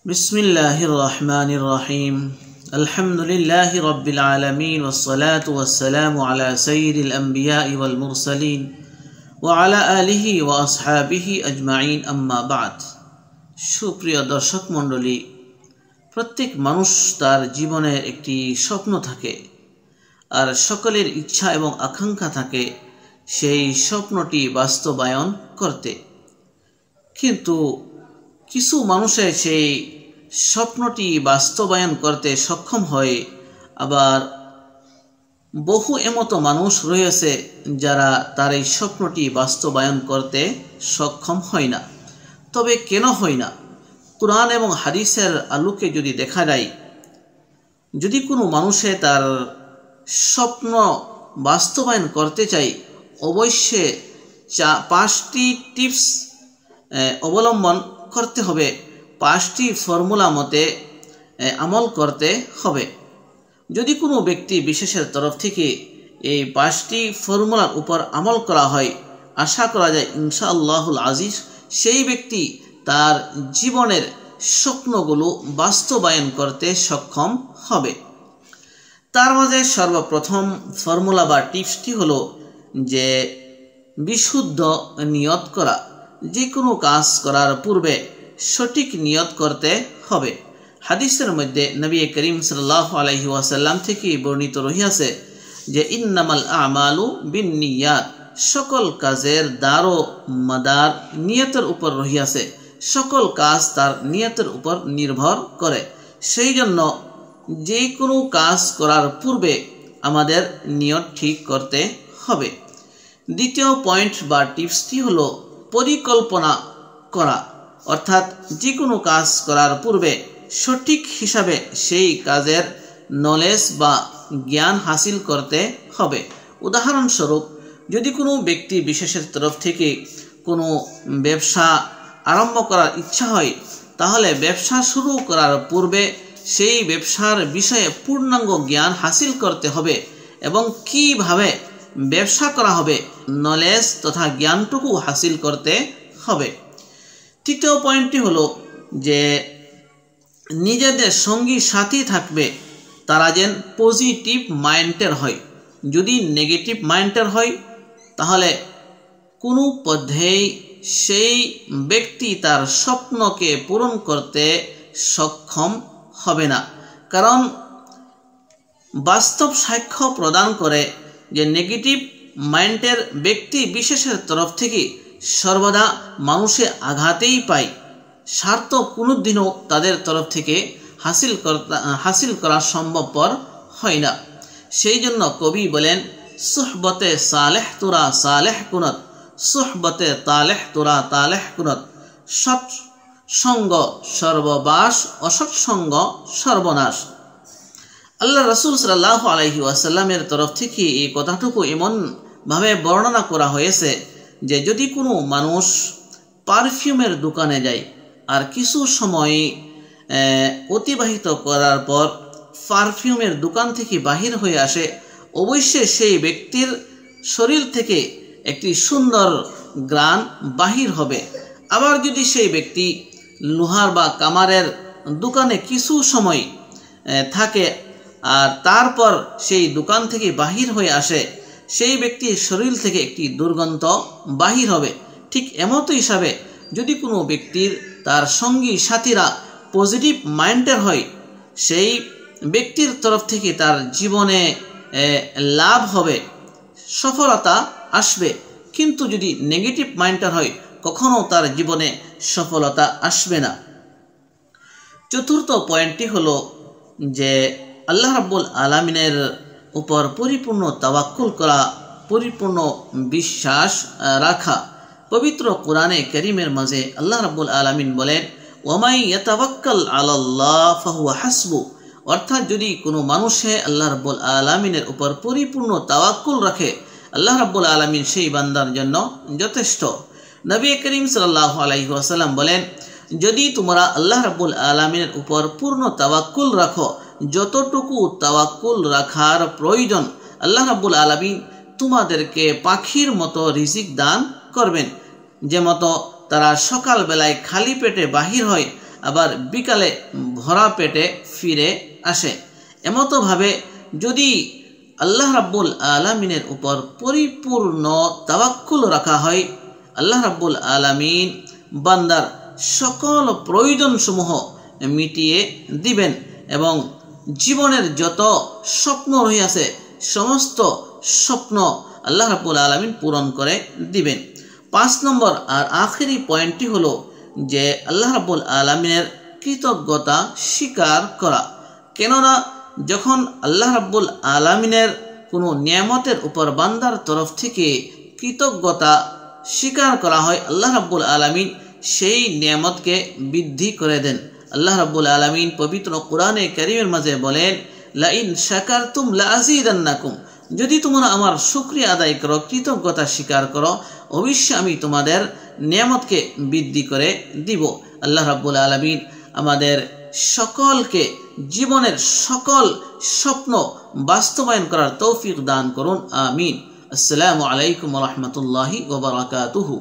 बिस्मिल्लाहिर रहमानिर रहीम अल्हम्दुलिल्लाहि रब्बिल आलमीन वस्सलातु वस्सलामु अला सय्यिदिल अंबिया'i वल मुरसलीन व अला आलिहि व असहाबिहि अजमाइन अम्मा बाद। सुप्रिय दर्शक मंडली, प्रत्येक मानुष तार जीवनेर एकटी स्वप्न थाके और सकलेर इच्छा एवं आकांक्षा थाके सेई स्वप्नटी बास्तबायन करते, किन्तु किछु मानुषेर सेई स्वप्नटी बास्तबायन करते सक्षम हय, आबार बहु एमतो मानुष रयेछे जारा तार एई स्वप्नटी बास्तबायन करते सक्षम हय ना। तबे केन हय ना? कुरान एवं हादिसेर आलोके यदि देखा जाय, यदि कोनो मानुषे तार स्वप्न बास्तबायन करते चाय, अवश्य पाँचटी टिप्स अवलम्बन करते हबे, पाँचटी फर्मुला मते आमल करते हबे। यदि कोनो व्यक्ति विशेषेर तरफ थेके এই পাঁচটি ফর্মুলার উপর আমল করা হয়, আশা করা যায় ইনশাআল্লাহুল আজিজ সেই ব্যক্তি তার জীবনের স্বপ্নগুলো বাস্তবায়ন করতে সক্ষম হবে। তার মাঝে সর্বপ্রথম ফর্মুলা বা টিপসটি হলো যে বিশুদ্ধ নিয়ত করা। যে কোনো কাজ করার পূর্বে সঠিক নিয়ত করতে হবে। হাদিসের মধ্যে নবী করিম সাল্লাল্লাহু আলাইহি ওয়াসাল্লাম থেকে বর্ণিত রহিয়াছে যে ইন্নামাল আমালু বিন্নিয়াত, সকল কাজের দারো মাদার নিয়তের উপর রহিয়াছে, সকল কাজ তার নিয়তের উপর নির্ভর করে। সেই জন্য যে কোনো কাজ করার পূর্বে আমাদের নিয়ত ঠিক করতে হবে। দ্বিতীয় পয়েন্ট বা টিপসটি হলো পরিকল্পনা করা, অর্থাৎ যে কোনো কাজ করার পূর্বে সঠিক হিসাবে সেই কাজের নলেজ বা জ্ঞান হাসিল করতে হবে। উদাহরণস্বরূপ, যদি কোনো ব্যক্তি বিশেষের তরফ থেকে কোনো ব্যবসা আরম্ভ করার ইচ্ছা হয়, তাহলে ব্যবসা শুরু করার পূর্বে সেই ব্যবসার বিষয়ে পূর্ণাঙ্গ জ্ঞান হাসিল করতে হবে এবং কিভাবে ব্যবসা করা হবে নলেজ তথা জ্ঞানটুকু হাসিল করতে হবে। তৃতীয় পয়েন্টটি হলো যে নিজেদের সঙ্গী সাথী থাকবে তারা যেন পজিটিভ মাইন্ডের হয়। যদি নেগেটিভ মাইন্ডের হয় তাহলে কোনো পদ্ধতিই সেই ব্যক্তি তার স্বপ্নকে পূরণ করতে সক্ষম হবে না। কারণ বাস্তব সাক্ষ্য প্রদান করে যে নেগেটিভ মাইন্ডের ব্যক্তি বিশেষের তরফ থেকে সর্বদা মানুষে আঘাতেই পায়, স্বার্থ কোনোদিনও তাদের তরফ থেকে হাসিল করা সম্ভবপর হয় না। সেই জন্য কবি বলেন, সুহবতে সালেহ তোরা সালেহ কুনত, সুহবতে তালেহ তোরা তালেহ কুনত, সৎসঙ্গ সর্ববাস, অসৎসঙ্গ সর্বনাশ। আল্লাহ রসুল সাল্লাল্লাহু আলাইহি ওয়াসাল্লামের তরফ থেকে এই কথাটুকু এমনভাবে বর্ণনা করা হয়েছে যে যদি কোনো মানুষ পারফিউমের দোকানে যায় আর কিছু সময় অতিবাহিত করার পর পারফিউমের দোকান থেকে বাহির হয়ে আসে, অবশ্যই সেই ব্যক্তির শরীর থেকে একটি সুন্দর ঘ্রাণ বাহির হবে। আবার যদি সেই ব্যক্তি লোহার বা কামারের দোকানে কিছু সময় থাকে আর তারপর সেই দোকান থেকে বাহির হয়ে আসে, সেই ব্যক্তির শরীর থেকে একটি দুর্গন্ধ বাহির হবে। ঠিক এমতো হিসাবে যদি কোনো ব্যক্তির তার সঙ্গী সাথীরা পজিটিভ মাইন্ডের হয়, সেই ব্যক্তির তরফ থেকে তার জীবনে লাভ হবে, সফলতা আসবে। কিন্তু যদি নেগেটিভ মাইন্ডের হয়, কখনো তার জীবনে সফলতা আসবে না। চতুর্থ পয়েন্টটি হলো যে আল্লাহ রাব্বুল আলামিনের উপর পরিপূর্ণ তাওয়াক্কুল করা, পরিপূর্ণ বিশ্বাস রাখা। পবিত্র কোরআনে কারীমের মাঝে আল্লাহ রাব্বুল আলামিন বলেন, ওয়ামাই ইয়াতাওয়াক্কাল আলাল্লাহ ফাহুয়া হাসবু, অর্থাৎ যদি কোনো মানুষে আল্লাহ রাব্বুল আলামিনের উপর পরিপূর্ণ তাওয়াক্কুল রাখে, আল্লাহ রাব্বুল আলামিন সেই বান্দার জন্য যথেষ্ট। নবী করিম সাল্লাল্লাহু আলাইহি ওয়াসাল্লাম বলেন, যদি তোমরা আল্লাহ রাব্বুল আলামিনের উপর পূর্ণ তাওয়াক্কুল রাখো, যতটুকু তাওয়াক্কুল রাখার প্রয়োজন, আল্লাহ রাব্বুল আলামিন তোমাদেরকে পাখির মতো রিজিক দান করবেন। যে মতো তারা সকাল বেলায় খালি পেটে বাহির হয় আবার বিকালে ভরা পেটে ফিরে আসে। এমতভাবে যদি আল্লাহ রাব্বুল আলামিনের উপর পরিপূর্ণ তাওয়াক্কুল রাখা হয়, আল্লাহ রাব্বুল আলামিন বান্দার সকল প্রয়োজনসমূহ মিটিয়ে দিবেন এবং জীবনের যত স্বপ্ন রহিয়াছে সমস্ত স্বপ্ন আল্লাহ রাব্বুল আলামিন পূরণ করে দিবেন। 5 নম্বর আর আখেরি পয়েন্টটি হলো যে আল্লাহ রাব্বুল আলামিনের কৃতজ্ঞতা স্বীকার করা। কেননা যখন আল্লাহ রাব্বুল আলামিনের কোনো নিয়ামতের উপর বান্দার তরফ থেকে কৃতজ্ঞতা স্বীকার করা হয়, আল্লাহ রাব্বুল আলামিন সেই নিয়ামতকে বৃদ্ধি করে দেন। আল্লাহ রাব্বুল আলামিন পবিত্র কোরআনে কারীমের মাঝে বলেন, লা ইন শাকারতুম লা আযীদান্নাকুম, যদি তোমরা আমার শুকরিয়া আদায় করো, কৃতজ্ঞতা স্বীকার করো, অবশ্যই আমি তোমাদের নিয়ামতকে বৃদ্ধি করে দিব। আল্লাহ রাব্বুল আলামিন আমাদের সকলকে জীবনের সকল স্বপ্ন বাস্তবায়ন করার তৌফিক দান করুন, আমিন। আসসালামু আলাইকুম ওয়া রাহমাতুল্লাহি ওয়া বারাকাতুহু।